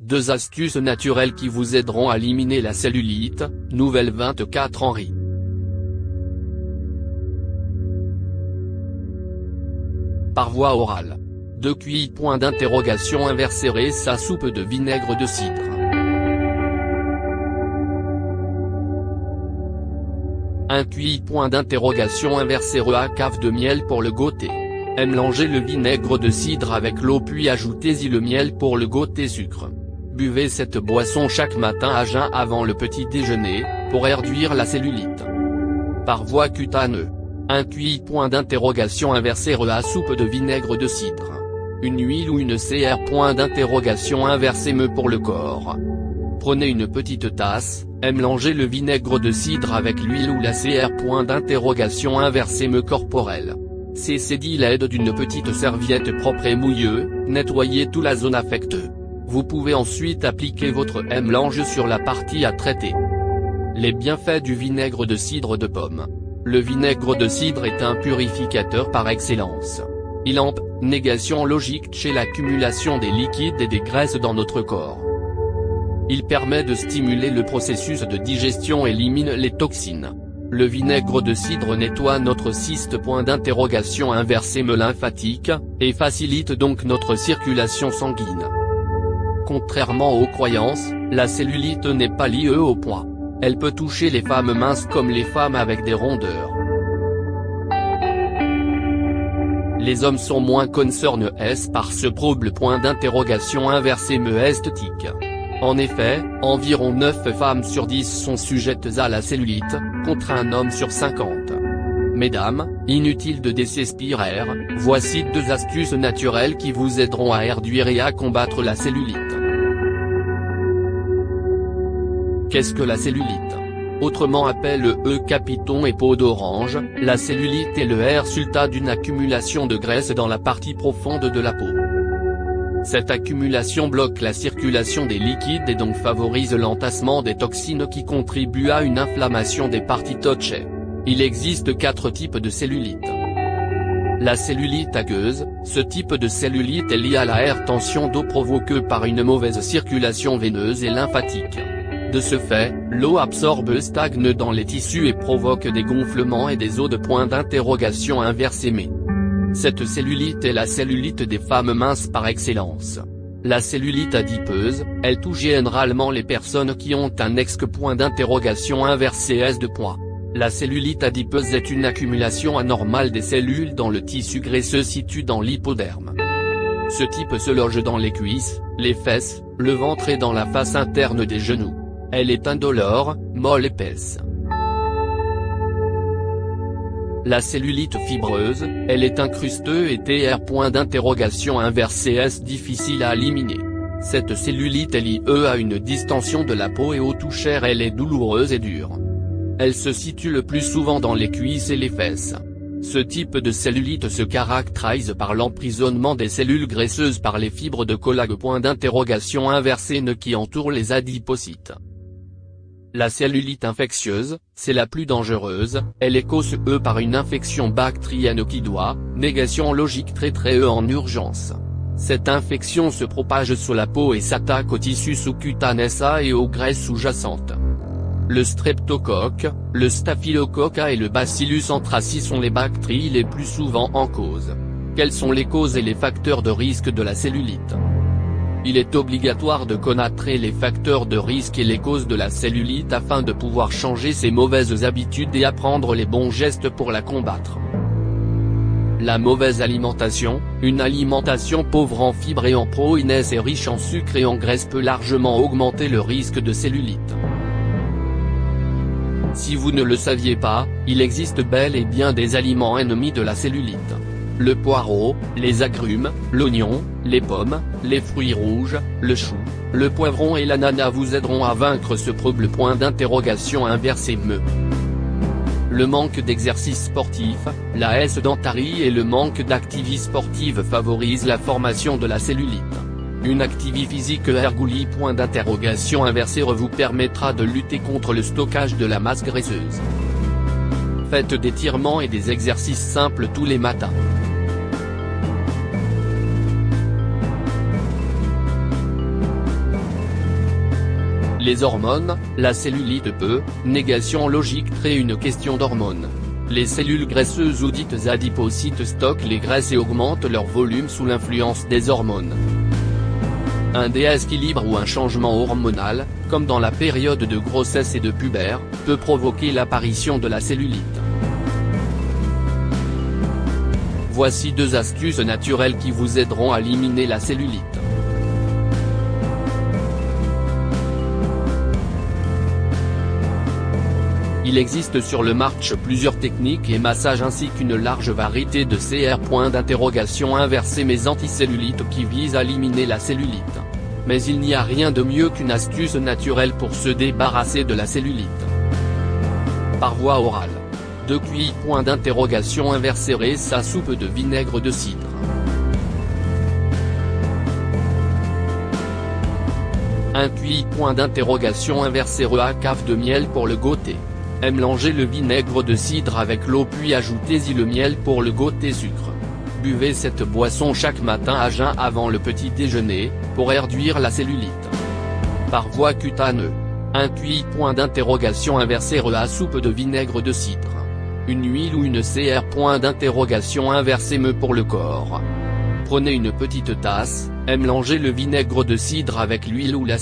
2 astuces naturelles qui vous aideront à éliminer la cellulite, nouvelle 24 Henri. Par voie orale. 2 cuillères. Inverserez sa soupe de vinaigre de cidre. Un cuillère. Inverserez à cave de miel pour le goûter. Mélangez le vinaigre de cidre avec l'eau puis ajoutez-y le miel pour le goûter sucre. Buvez cette boisson chaque matin à jeun avant le petit déjeuner, pour réduire la cellulite. Par voie cutanée. Un cuillère. Inverserez à soupe de vinaigre de cidre. Une huile ou une cr. Inversez-me pour le corps. Prenez une petite tasse, mélangez le vinaigre de cidre avec l'huile ou la cr. Inversez-me corporel. Cédez l'aide d'une petite serviette propre et mouilleuse, nettoyez toute la zone affectée. Vous pouvez ensuite appliquer votre mélange sur la partie à traiter. Les bienfaits du vinaigre de cidre de pomme. Le vinaigre de cidre est un purificateur par excellence. Il empêche négation logique chez l'accumulation des liquides et des graisses dans notre corps. Il permet de stimuler le processus de digestion et élimine les toxines. Le vinaigre de cidre nettoie notre cyste. Inversez-me lymphatique, et facilite donc notre circulation sanguine. Contrairement aux croyances, la cellulite n'est pas liée au poids. Elle peut toucher les femmes minces comme les femmes avec des rondeurs. Les hommes sont moins concernés par ce problème. Inversez-me esthétique. En effet, environ 9 femmes sur 10 sont sujettes à la cellulite, contre un homme sur 50. Mesdames, inutile de désespérer, voici 2 astuces naturelles qui vous aideront à réduire et à combattre la cellulite. Qu'est-ce que la cellulite? Autrement appelée capiton et peau d'orange, la cellulite est le résultat d'une accumulation de graisse dans la partie profonde de la peau. Cette accumulation bloque la circulation des liquides et donc favorise l'entassement des toxines qui contribuent à une inflammation des parties touchées. Il existe 4 types de cellulite. La cellulite aqueuse, ce type de cellulite est lié à la rétention d'eau provoquée par une mauvaise circulation veineuse et lymphatique. De ce fait, l'eau absorbe stagne dans les tissus et provoque des gonflements et des os de point d'interrogation inversés. Cette cellulite est la cellulite des femmes minces par excellence. La cellulite adipeuse, elle touche généralement les personnes qui ont un point d'interrogation inversé S de poids. La cellulite adipeuse est une accumulation anormale des cellules dans le tissu graisseux situé dans l'hypoderme. Ce type se loge dans les cuisses, les fesses, le ventre et dans la face interne des genoux. Elle est indolore, molle épaisse. La cellulite fibreuse, elle est incrustée et inversé S difficile à éliminer. Cette cellulite est liée à une distension de la peau et au toucher elle est douloureuse et dure. Elle se situe le plus souvent dans les cuisses et les fesses. Ce type de cellulite se caractérise par l'emprisonnement des cellules graisseuses par les fibres de collagène. Inversé qui entourent les adipocytes. La cellulite infectieuse, c'est la plus dangereuse, elle est causée par une infection bactérienne qui doit, négation logique traiter en urgence. Cette infection se propage sous la peau et s'attaque aux tissus sous-cutanés et aux graisses sous-jacentes. Le streptocoque, le staphylocoque et le bacillus anthracis sont les bactéries les plus souvent en cause. Quelles sont les causes et les facteurs de risque de la cellulite? Il est obligatoire de connaître les facteurs de risque et les causes de la cellulite afin de pouvoir changer ses mauvaises habitudes et apprendre les bons gestes pour la combattre. La mauvaise alimentation, une alimentation pauvre en fibres et en protéines et riche en sucre et en graisse peut largement augmenter le risque de cellulite. Si vous ne le saviez pas, il existe bel et bien des aliments ennemis de la cellulite. Le poireau, les agrumes, l'oignon, les pommes, les fruits rouges, le chou, le poivron et l'ananas vous aideront à vaincre ce problème. Inversez-me. Le manque d'exercice sportif, la sédentarité et le manque d'activité sportive favorisent la formation de la cellulite. Une activité physique ergolie. Inversé vous permettra de lutter contre le stockage de la masse graisseuse. Faites des étirements et des exercices simples tous les matins. Les hormones, la cellulite peut, négation logique crée une question d'hormones. Les cellules graisseuses ou dites adipocytes stockent les graisses et augmentent leur volume sous l'influence des hormones. Un déséquilibre ou un changement hormonal, comme dans la période de grossesse et de puber, peut provoquer l'apparition de la cellulite. Voici 2 astuces naturelles qui vous aideront à éliminer la cellulite. Il existe sur le marché plusieurs techniques et massages ainsi qu'une large variété de inversés mais anticellulites qui visent à éliminer la cellulite. Mais il n'y a rien de mieux qu'une astuce naturelle pour se débarrasser de la cellulite. Par voie orale. 2 cuillères inversés sa soupe de vinaigre de cidre. Un cuillère inversé café de miel pour le goûter. Mélangez le vinaigre de cidre avec l'eau puis ajoutez-y le miel pour le goûter sucre. Buvez cette boisson chaque matin à jeun avant le petit déjeuner, pour réduire la cellulite. Par voie cutanée. Un cuillère inversé soupe de vinaigre de cidre. Une huile ou une inversée pour le corps. Prenez une petite tasse, mélangez le vinaigre de cidre avec l'huile ou la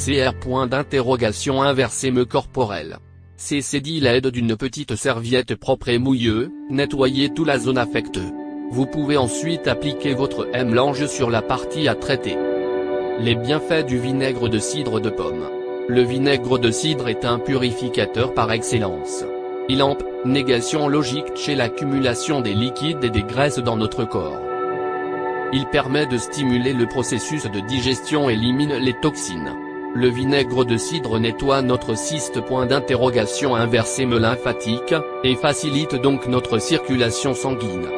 inversée corporelle. Cédez l'aide d'une petite serviette propre et mouilleuse, nettoyez toute la zone affectée. Vous pouvez ensuite appliquer votre mélange sur la partie à traiter. Les bienfaits du vinaigre de cidre de pomme. Le vinaigre de cidre est un purificateur par excellence. Il empêche négation logique chez l'accumulation des liquides et des graisses dans notre corps. Il permet de stimuler le processus de digestion et élimine les toxines. Le vinaigre de cidre nettoie notre système inversé lymphatique, et facilite donc notre circulation sanguine.